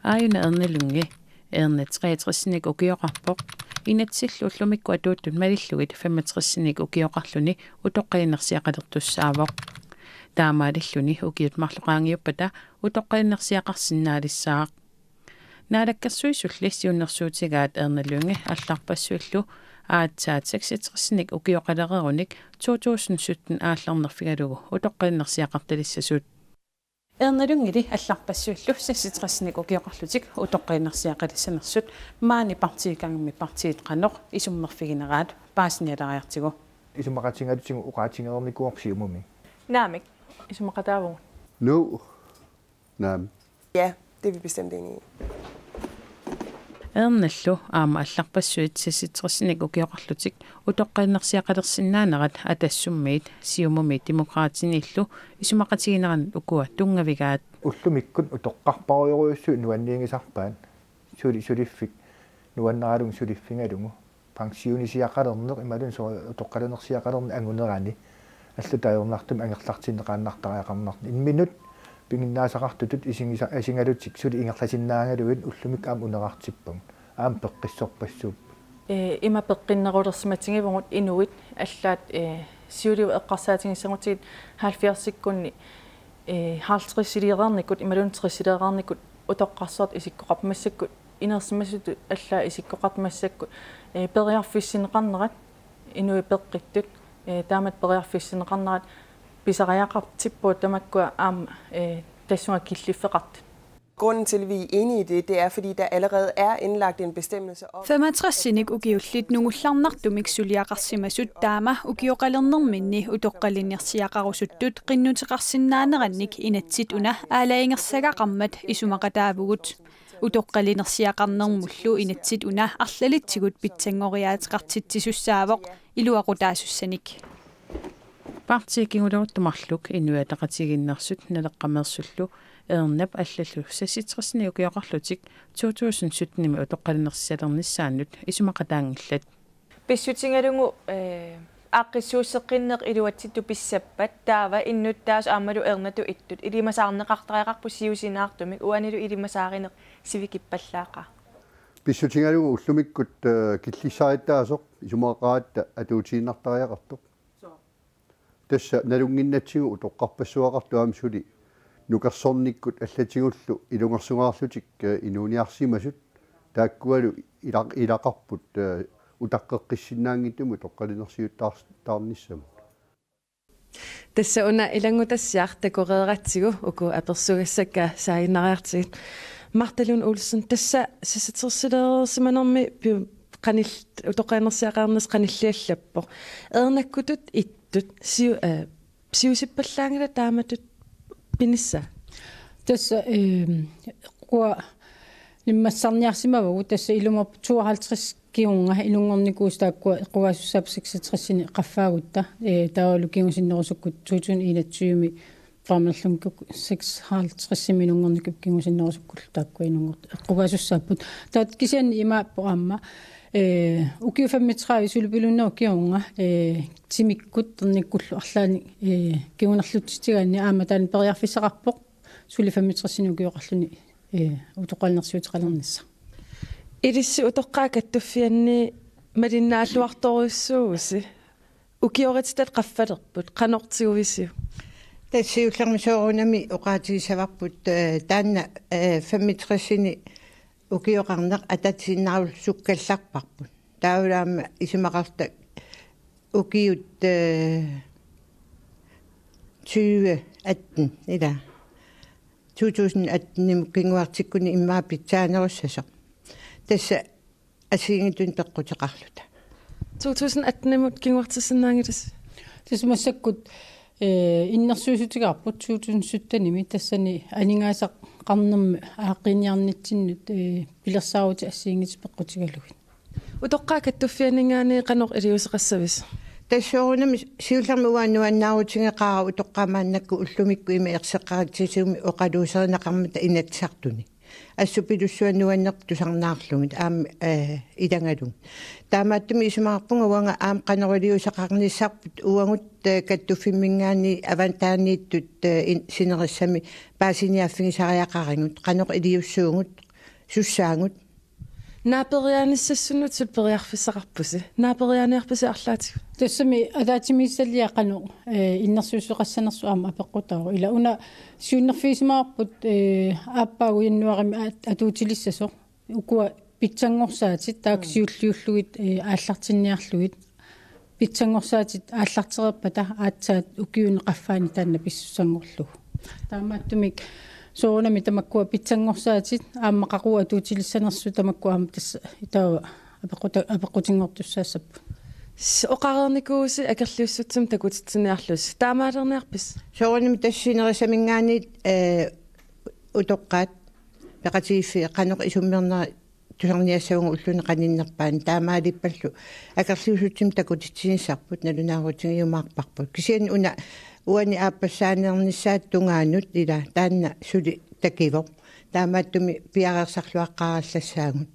Aajuna ernalungi erna 63-nik ukioqarpoq inatsillu ullumikku atuuttut malillugit 65-nik ukioqarluni utoqqainnersiaqalertussaavoq taamaalilluni ukiut marluqaangiuppata utoqqainnersiaqarsinnaalissaaq naalakkersuisullissiunnersuutigaat ernalungi алларпассуиллу аатсаат 66-ник ukioqalererunik 2017 аалларнерфигалугу уtoqqainnersiaqartalissasuut Ernalungili алларпассууллу 66-ник ukioqarlutik utoqqainnersiaqalissanersut maani partiikangmi partiit qanoq isummerfigineraat paasnialariartigu isumaqatingatutigu uqaatinger Naamik isumaqataavungu No. Naam. Ja, det er vi bestemt enige i. Ernallu aama алларпассуит 66-ник ukioqarlutik utoqqainnersiaqalersinnaanеrat атассуммиит сиумумит демократиниллу исумақатигинеран укуа тунгавигаат уллумиккут утоққарпаруйоруйуссу нуаннингисарпаан сулиффик нуаннаралун сулиффингалугу пансионисиақалернеқ ималун со утоққалернерсиақалерни ангунерани аллутаайорнартум ангерлартиннеқааннартариақарнарт инминут пингиннаасақартутут исингалутик сули ингерласиннаагалуит уллумик аам унерартиппун аам пеққиссорпассууп има пеққиннерулерсиматингивгут инуит аллаат сиулиу эққарсаатингиссагутигит 70-сиккунни хаалтрисилиерерникут ималунтрисилиерерникут утоққарсоорт исиккоқарпмассаккут инерсимасуту аллаа исиккоқарпмассаккут периарфиссинеқарнерат инуи пеққиттут таамат периарфиссинеқарнерат pisariaqartippuut tamakku aam tassunga killifeqart. Grunden til, at vi er enige i det er, fordi der allerede er indlagt en bestemmelse om 65-nik ukiullit nungullarnartumik suliaqarsimasut taama ukioqalernerminni utoqqalinnersiaqarusuttut qinnuteqarsinnaanerannik inatsit una aalaingersagaqarmat isumaqataavugut utoqqalinersiaqarnermullu inatsit una arlalitigut pitsangoriaatiqartitsissussaavoq iluaqutaasussanik партиикингулуруттумарлук инуатақатигиннэрсут налеққамерсуллу эрнап аллаллу 66-ни укиоқарлутик 2017-ними утоққалинерсалерниссааннут исумақатаангиллат писсутингалугу ааққиссуусеққиннеқ илуатситту писсаппат таава иннуттаас аамалу эрнату иттут илимасаарнеқартариақарпу сиусинаартумик уанилу илимасааринеқ сивикиппаллаақа писсутингалугу уллумиккут киллиссариттаасоқ исумақаатта атуутииннартариақартоқ тасса налунгиннатсигу утоққарпассуақартуам сули нукерсорниккут аллатигуллу илунгерсугаарлутик инууниарсимасут тааккуалу илақарпут утаққеққиссиннаангиттуму тоққалинерсиуттаарниссаму тасса уна илангутассиар такореератсигу уку аперсугассакка саиннариартигит марталун улсен тасса сисатерсилеерсиманерми qanil utoqanersiaqarnes qanilliallappo ernakkutut ittut siusippallangala taamatut pinissa tassa qua nimmassarniarsimavu tassa ilumop 52 kiunga ilungornikuustaakkua quasussaap 66-ni qaffaagut taalu kingusinnerusukkut 2021 qaamerlumkuk 56 minungornikup kingusinnerusukkul taakkua inungort quasussaaput taat kisianni imaappo aamma ukiu 35 sulpilunner kiunga timikkut ternikkullu arlaani kiunerlutitigaanni aama taan periarfissaqarpoq suli 35 ukioqarluni utoqalnersuutiqalernissa ilissi utoqqaakattuffianni malinnaalluartoruissuusi ukiorittat qaffalerput qanortiguvisiu тассиуллермисоорунами оqaatigissavarput таанна 65-ни укиоqarneq ататсиннарул суккалларпарпут тааваама исимақарта укиут 2018 ила 2018 кингуартиккуни иммаа питсаанеруссасо тасса асиингитун пеққутеқарлута 2018 кингуартиссиннаангилас тасмассаккут иннерсуусутигарпут 2017-ними тассани анингаасақ qarnermi aaqqiiniarnitsinut pilersaaruti assiingit peqqutigalugut утоққаакаттуффианингаани qanoq iliuseqassavис тассоорунами сиуллерми уааннуаннаарутингеқара утоққамааннакку уллумикку има ерсеққаатсисууми оқалуусернеқармата инатсартуни ассупилуссуаннуаннерп тусарнаарлугит аама илангалун таамааттуми исумаарпунга уанга аам канерилиусеқарниссарпут уангут каттуффиммингаани авантаанииттут синериссами паасиниаффигисариақарингут канеқ илиуссуугут суссаангут нааперианиссассунут сулпериарфиссақарпуси нааперианиарпуси арлаатиг тассами алаатимииссалиақану иннерсуусеқассанерсу аама апеққутаа ила уна сиуннерфиисимаарпут ааппаагуиннуарами атуутилиссасо укуа питсангорсаатит тааксиуллиуллугит ааллартинниарлугит питсангорсаатит ааллартерерпата аатсаат укиунеқаффаани таанна писсуссангорлугу таамааттумик соонами тамаккуа питсангорсаатит ааммақақуа атуутилиссанерсу тамаккуа аама тасса итаа апеққутингортуссаассаппу оқарерникууси акерлиуссутсам такутитсиниарлус таамаалерниарпис соонами тассинерисамингаани утоққаат пеқатигиффи қанеқ исуммернера тусарниассаугу уллуне қаниннерпаан таамаалиппаллу акерлиусутсим такутитсинissarput налунаагутингиумаарпарпут кисиани уна уани ааппассаанернissaат тунгаанут ила таанна сули такиво таамааттуми пиареерсарлуаққараллассаагут